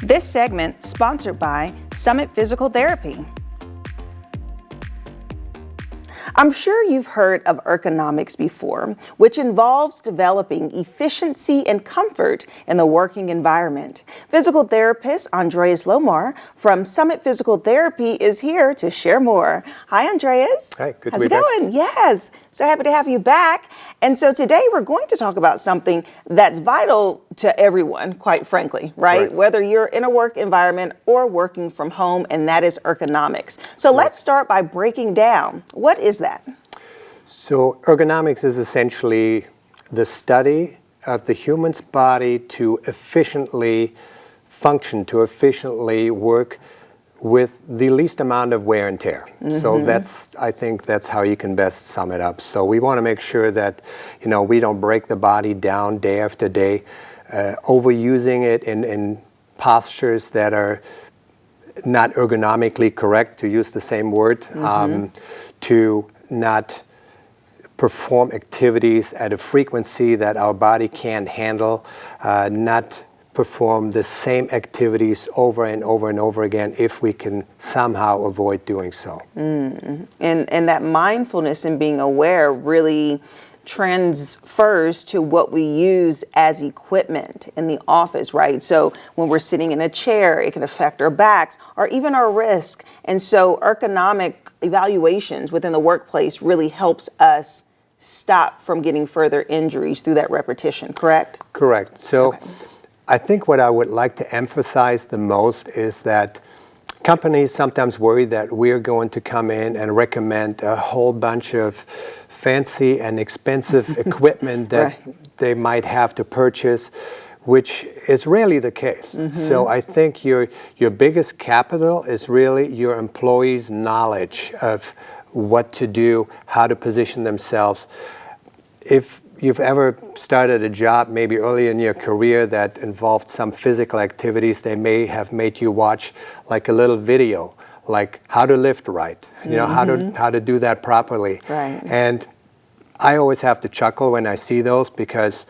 This segment sponsored by Summit Physical Therapy. I'm sure you've heard of ergonomics before, which involves developing efficiency and comfort in the working environment. Physical therapist Andreas Lohmar from Summit Physical Therapy is here to share more. Hi, Andreas. Hi, good to How's be it back. going? Yes, so happy to have you back. And so today we're going to talk about something that's vital to everyone, quite frankly, right? Whether you're in a work environment or working from home, and that is ergonomics. So let's start by breaking down. What is that? So ergonomics is essentially the study of the human's body to efficiently function, to efficiently work with the least amount of wear and tear. So I think that's how you can best sum it up. So we want to make sure that, we don't break the body down day after day, overusing it in postures that are not ergonomically correct, to use the same word, to not perform activities at a frequency that our body can't handle, not perform the same activities over and over and over again if we can somehow avoid doing so. And that mindfulness and being aware really transfers to what we use as equipment in the office, right? So when we're sitting in a chair, it can affect our backs or even our wrists. And so ergonomic evaluations within the workplace really helps us stop from getting further injuries through that repetition, correct? Correct. So I think what I would like to emphasize the most is that companies sometimes worry that we're going to come in and recommend a whole bunch of fancy and expensive equipment that they might have to purchase, which is rarely the case. So I think your biggest capital is really your employees' knowledge of what to do, how to position themselves. If you've ever started a job maybe early in your career that involved some physical activities, they may have made you watch like a little video, like how to lift right, how to do that properly. Right. And I always have to chuckle when I see those, because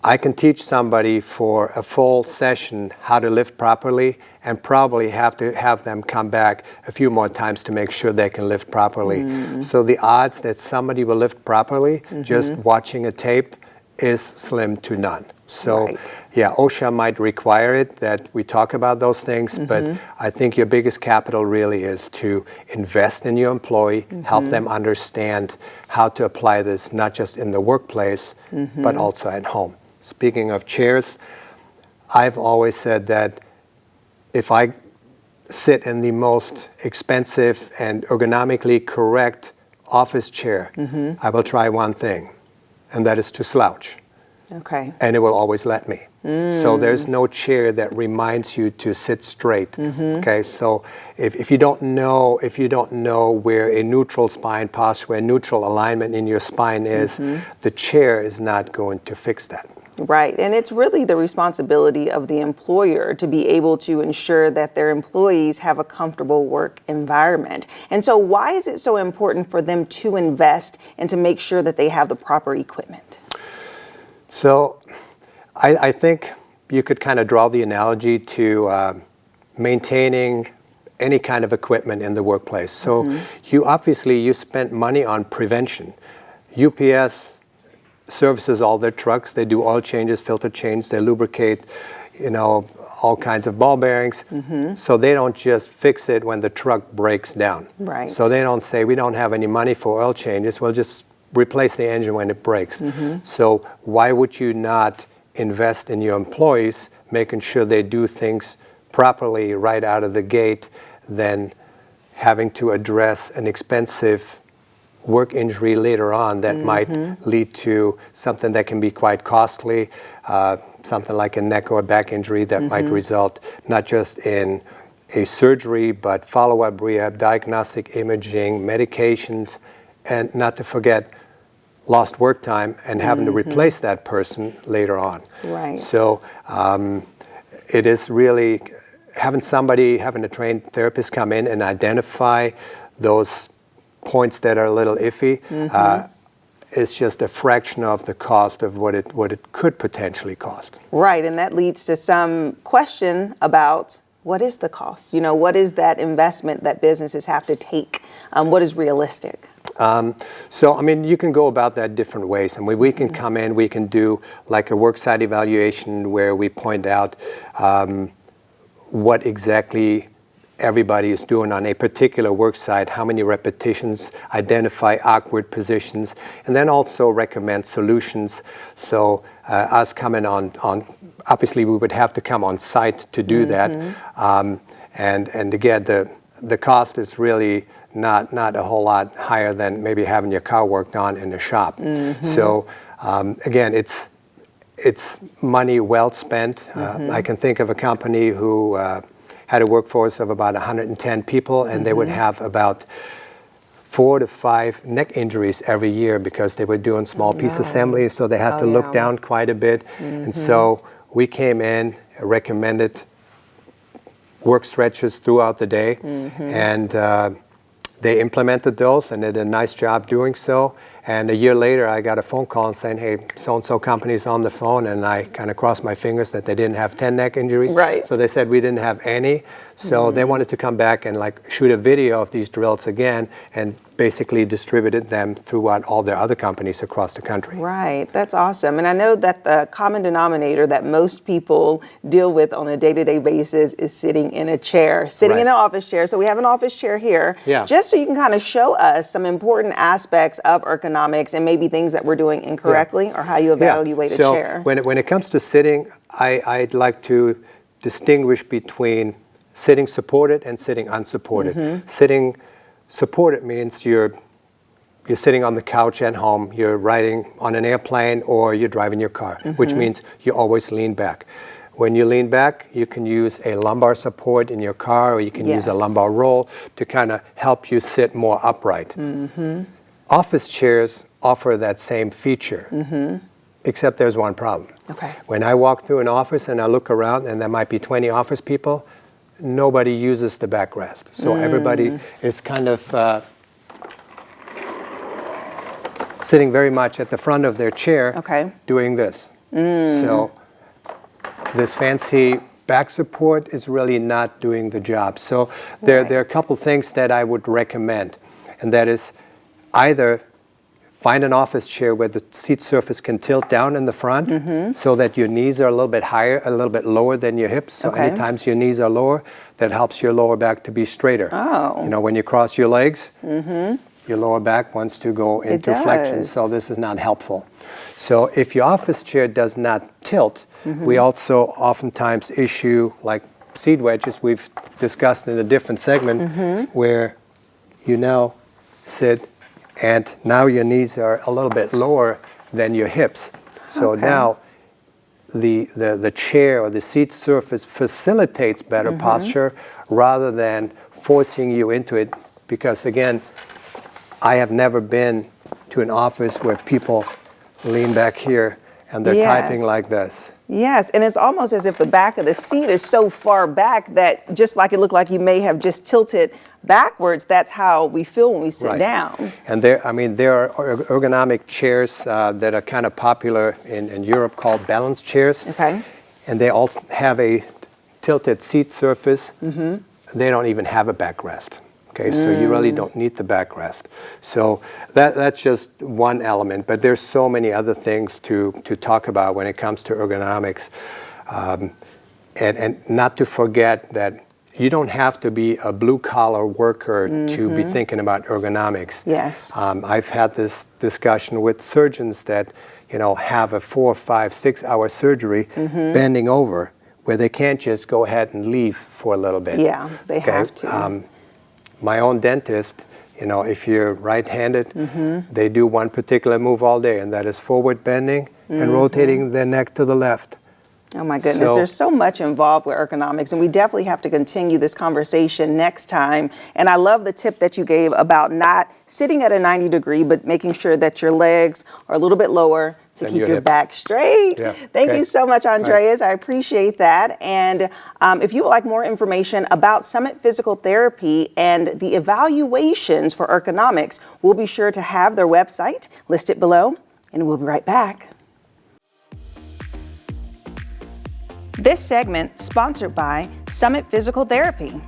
I can teach somebody for a full session how to lift properly and probably have to have them come back a few more times to make sure they can lift properly. So the odds that somebody will lift properly just watching a tape is slim to none. So yeah, OSHA might require it that we talk about those things, but I think your biggest capital really is to invest in your employee, help them understand how to apply this, not just in the workplace, but also at home. Speaking of chairs, I've always said that if I sit in the most expensive and ergonomically correct office chair, I will try one thing, and that is to slouch. Okay. And it will always let me. So there's no chair that reminds you to sit straight. Okay, so if you don't know where a neutral spine posture, where neutral alignment in your spine is, the chair is not going to fix that. Right, and it's really the responsibility of the employer to be able to ensure that their employees have a comfortable work environment. And so why is it so important for them to invest and to make sure that they have the proper equipment? So I think you could kind of draw the analogy to maintaining any kind of equipment in the workplace. So you spent money on prevention. UPS services all their trucks. They do oil changes, filter change, they lubricate, all kinds of ball bearings. So they don't just fix it when the truck breaks down. Right. So they don't say, we don't have any money for oil changes, we'll just replace the engine when it breaks. So why would you not invest in your employees, making sure they do things properly right out of the gate, than having to address an expensive work injury later on that might lead to something that can be quite costly, something like a neck or back injury that might result not just in a surgery, but follow-up rehab, diagnostic imaging, medications, and not to forget lost work time and having to replace that person later on. Right. So it is really having a trained therapist come in and identify those points that are a little iffy. is just a fraction of the cost of what it could potentially cost. Right, and that leads to some question about what is the cost? You know, what is that investment that businesses have to take? What is realistic? So, I mean, you can go about that different ways. And we can come in, we can do like a worksite evaluation where we point out what exactly everybody is doing on a particular work site, how many repetitions, identify awkward positions, and then also recommend solutions. So us coming on obviously we would have to come on site to do that. And again, the cost is really not a whole lot higher than maybe having your car worked on in the shop. So again, it's money well spent. I can think of a company who had a workforce of about 110 people, and they would have about 4 to 5 neck injuries every year because they were doing small piece assemblies, so they had to look down quite a bit. And so we came in, recommended work stretches throughout the day, and they implemented those and did a nice job doing so. And a year later, I got a phone call saying, hey, so-and-so company's on the phone, and I kind of crossed my fingers that they didn't have 10 neck injuries. Right. So they said we didn't have any. So they wanted to come back and like shoot a video of these drills again and basically distributed them throughout all their other companies across the country. Right, that's awesome. And I know that the common denominator that most people deal with on a day-to-day basis is sitting in a chair, sitting in an office chair. So we have an office chair here, just so you can kind of show us some important aspects of ergonomics and maybe things that we're doing incorrectly or how you evaluate a chair. So when it comes to sitting, I'd like to distinguish between sitting supported and sitting unsupported. Sitting supported means you're sitting on the couch at home, you're riding on an airplane, or you're driving your car, which means you always lean back. When you lean back, you can use a lumbar support in your car, or you can use a lumbar roll to kind of help you sit more upright. Office chairs offer that same feature, except there's one problem. When I walk through an office and I look around and there might be 20 office people, nobody uses the backrest. So everybody is kind of sitting very much at the front of their chair doing this. So this fancy back support is really not doing the job. So there are a couple things that I would recommend, and that is either find an office chair where the seat surface can tilt down in the front so that your knees are a little bit higher, a little bit lower than your hips. So anytime your knees are lower, that helps your lower back to be straighter. You know, when you cross your legs, your lower back wants to go into flexion, so this is not helpful. So if your office chair does not tilt, we also oftentimes issue like seat wedges we've discussed in a different segment where you now sit and now your knees are a little bit lower than your hips. So now the chair or the seat surface facilitates better posture rather than forcing you into it. Because again, I have never been to an office where people lean back here and they're typing like this. Yes, and it's almost as if the back of the seat is so far back that just like it looked like you may have just tilted backwards, that's how we feel when we sit down. And there are ergonomic chairs that are kind of popular in Europe called balance chairs. And they all have a tilted seat surface. They don't even have a backrest. So you really don't need the backrest. So that's just one element, but there's so many other things to talk about when it comes to ergonomics. And not to forget that you don't have to be a blue-collar worker to be thinking about ergonomics. I've had this discussion with surgeons that have a 4, 5, 6 hour surgery bending over where they can't just go ahead and leave for a little bit. They have to. My own dentist, if you're right-handed, they do one particular move all day, and that is forward bending and rotating their neck to the left. Oh my goodness, there's so much involved with ergonomics, and we definitely have to continue this conversation next time. And I love the tip that you gave about not sitting at a 90 degree, but making sure that your legs are a little bit lower To than keep your hip. back straight. Yeah, Thank okay. you so much, Andreas. I appreciate that. And if you would like more information about Summit Physical Therapy and the evaluations for ergonomics, we'll be sure to have their website listed below, and we'll be right back. This segment sponsored by Summit Physical Therapy.